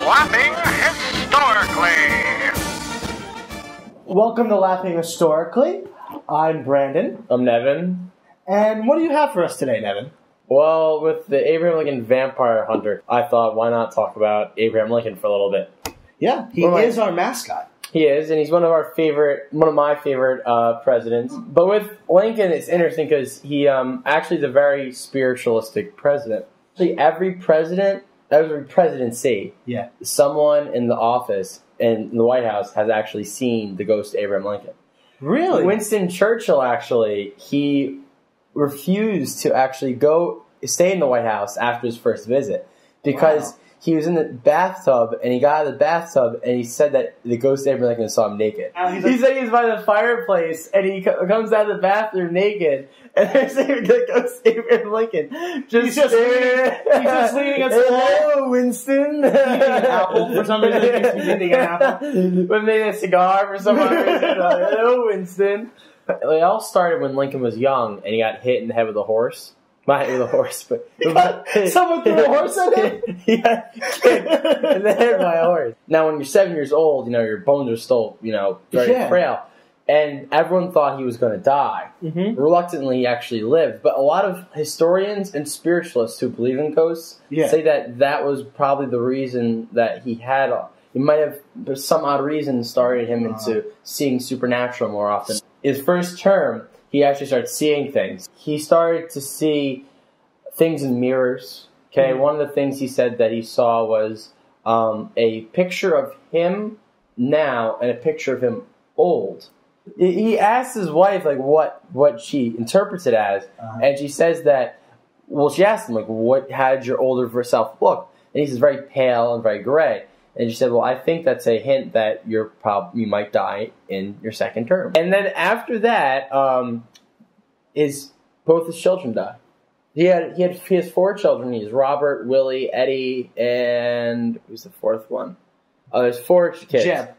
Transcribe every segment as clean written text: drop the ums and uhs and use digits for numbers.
Laughing Historically. Welcome to Laughing Historically. I'm Brandon. I'm Nevin. And what do you have for us today, Nevin? Well, with the Abraham Lincoln Vampire Hunter, I thought, why not talk about Abraham Lincoln for a little bit? Yeah, he is our mascot. He is, and he's one of my favorite presidents. But with Lincoln, it's interesting because he actually is a very spiritualistic president. Actually, every presidency, someone in the office in the White House has actually seen the ghost of Abraham Lincoln. Really? Winston Churchill, actually, he refused to actually stay in the White House after his first visit because he was in the bathtub, and he got out of the bathtub, and he said that the ghost of Abraham Lincoln saw him naked. He said he was by the fireplace, and he comes out of the bathroom naked, and there's the ghost of Abraham Lincoln. He's just leaning against the wall. Hello, Winston. Eating an apple for some reason. He's eating an apple. But maybe a cigar for some reason. Hello, Winston. It all started when Lincoln was young, and he got hit in the head with a horse. Not hit with a horse, but... Someone threw a horse at him? Yeah, in the head by a horse. Now, when you're 7 years old, your bones are still, very frail. And everyone thought he was going to die. Mm-hmm. Reluctantly, he actually lived. But a lot of historians and spiritualists who believe in ghosts say that was probably the reason that he might have, for some odd reason, started him into seeing supernatural more often. His first term, he actually started seeing things. He started to see things in mirrors. Okay, one of the things he said that he saw was a picture of him now and a picture of him old. He asked his wife what she interprets it as, and she says that. Well, she asked him how did your older self look? And he says very pale and very gray. And she said, well, I think that's a hint that you might die in your second term. And then after that, both his children died. He has 4 children. He has Robert, Willie, Eddie, and who's the 4th one? Oh, there's 4 kids. Jeb.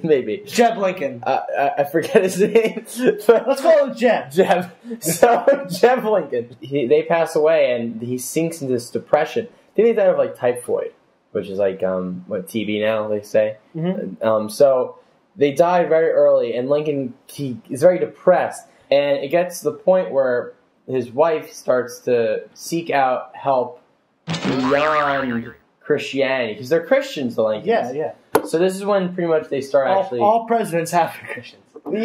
Maybe. Jeb Lincoln. I forget his name. Let's call him Jeb. Jeb. So, Jeb Lincoln. They pass away, and he sinks into this depression. They died of typhoid, which is TB now, they say. Mm-hmm. So they died very early, and Lincoln, he is very depressed. And it gets to the point where his wife starts to seek out help beyond Christianity, because they're Christians, the Lincolns. Yeah. So this is when pretty much they start all presidents have been Christians. Well,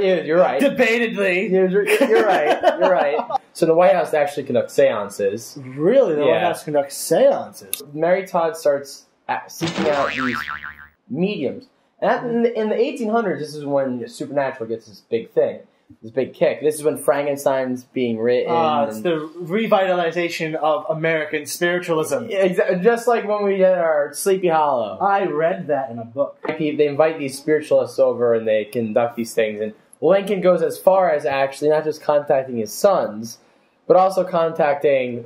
you're right. Debatedly. You're right. So the White House actually conducts seances. Really? The White House conducts seances? Mary Todd starts seeking out these mediums. And in the 1800s, this is when supernatural gets this big thing, this big kick. This is when Frankenstein's being written. It's the revitalization of American spiritualism. Yeah, exactly. Just like when we did our Sleepy Hollow. I read that in a book. They invite these spiritualists over and they conduct these things. And Lincoln goes as far as actually not just contacting his sons, but also contacting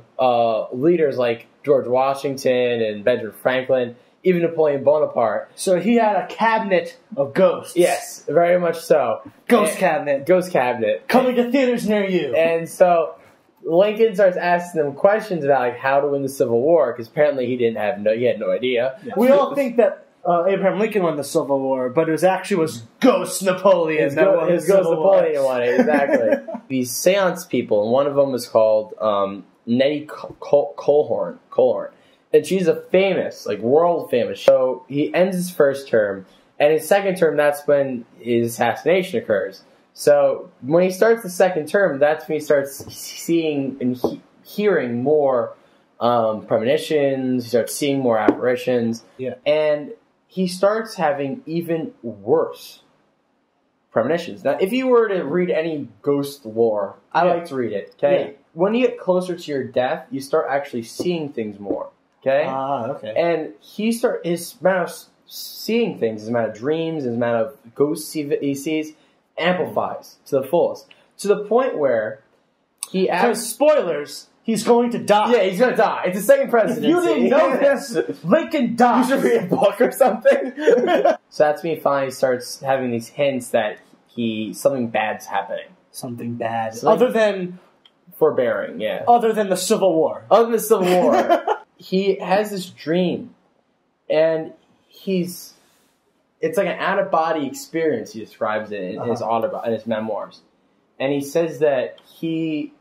leaders like George Washington and Benjamin Franklin, even Napoleon Bonaparte. So he had a cabinet of ghosts. Yes, very much so. Ghost cabinet. Coming to theaters near you. And so Lincoln starts asking them questions about how to win the Civil War, because apparently he had no idea. Yeah. We all think that Abraham Lincoln won the Civil War, but it was Ghost Napoleon His Ghost Napoleon won it, exactly. These seance people, and one of them was called Nettie Colhorn. And she's a famous, world famous. So he ends his first term, and his second term, that's when his assassination occurs. So when he starts the second term, that's when he starts seeing and hearing more premonitions. He starts seeing more apparitions. Yeah. And he starts having even worse premonitions. Now, if you were to read any ghost lore, I like to read it, okay? Yeah. When you get closer to your death, you start actually seeing things more. Okay? Okay. And his amount of seeing things, his amount of dreams, his amount of ghosts he sees, amplifies to the fullest. To the point where he Because, spoilers, he's going to die. Yeah, he's going to die. It's the second presidency. If you didn't know this, Lincoln dies. You should read a book or something. So that's when he finally starts having these hints that something bad's happening. Something bad. Other than... Forbearing, yeah. Other than the Civil War. He has this dream and it's like an out-of-body experience. He describes it in his in his memoirs, and he says that he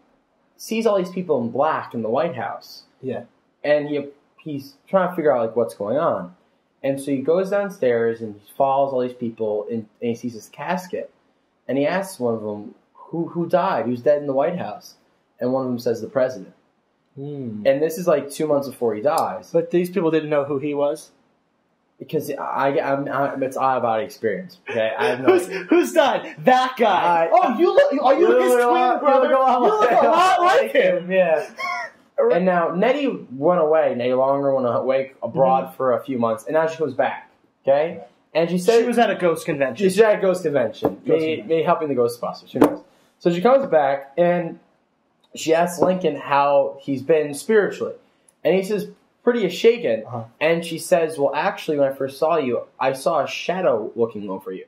sees all these people in black in the White House. Yeah, and he's trying to figure out like what's going on, and so he goes downstairs and he follows all these people, and he sees this casket, and he asks one of them who died, who's dead in the White House, and one of them says the president. And this is like 2 months before he dies. But these people didn't know who he was? Because it's out-of-body experience. Okay, I have no idea. Who's died? That guy. Are you his twin brother? You look a lot like him. Yeah. And now Nettie went away. Nettie Longer went away abroad for a few months, and now she comes back. Okay, and she said she was at a ghost convention. She's at a ghost convention, maybe helping the Ghostbusters. Who knows? So she comes back and she asks Lincoln how he's been spiritually, and he says pretty shaken. And she says, "Well, actually, when I first saw you, I saw a shadow looking over you."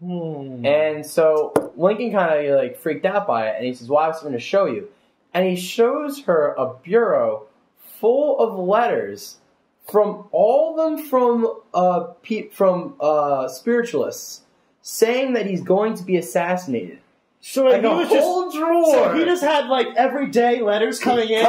And so Lincoln kind of like freaked out by it, and he says, "Well, I have something to show you." And he shows her a bureau full of letters from all of them from spiritualists saying that he's going to be assassinated. So like a whole drawer. So he just had like everyday letters coming in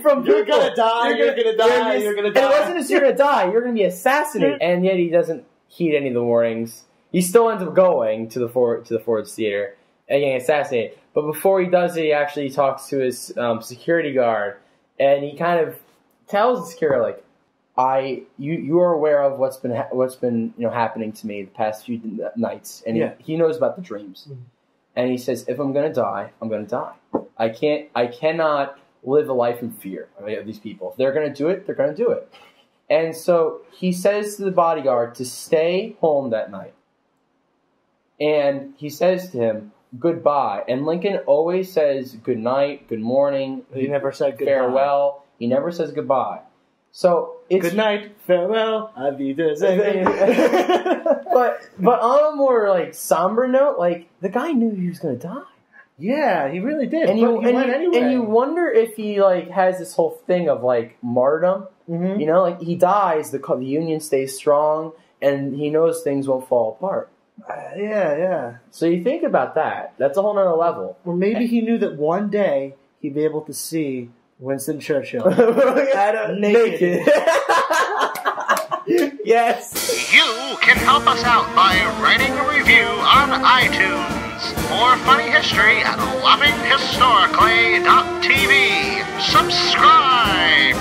from you're people. You're gonna die. You're gonna die. You're gonna die. And it wasn't just you're gonna die. You're gonna be assassinated. And yet he doesn't heed any of the warnings. He still ends up going to the Ford's Theater and getting assassinated. But before he does it, he actually talks to his security guard, and he kind of tells the security like, you are aware of what's been happening to me the past few nights, and he knows about the dreams. And he says, if I'm gonna die, I'm gonna die. I cannot live a life in fear of these people. If they're gonna do it, they're gonna do it. And so he says to the bodyguard to stay home that night. And he says to him, goodbye. And Lincoln always says good night, good morning. He never said goodbye. Farewell. He never says goodbye. So it's good night, farewell, Wiedersehen. but on a more like somber note, like the guy knew he was gonna die. Yeah, he really did. And he went anyway. And you wonder if he like has this whole thing of like martyrdom. You know, like he dies, the Union stays strong, and he knows things won't fall apart. Yeah. So you think about that. That's a whole nother level. Or maybe he knew that one day he'd be able to see Winston Churchill naked. Yes. You can help us out by writing a review on iTunes. More funny history at lovinghistorically.tv. Subscribe.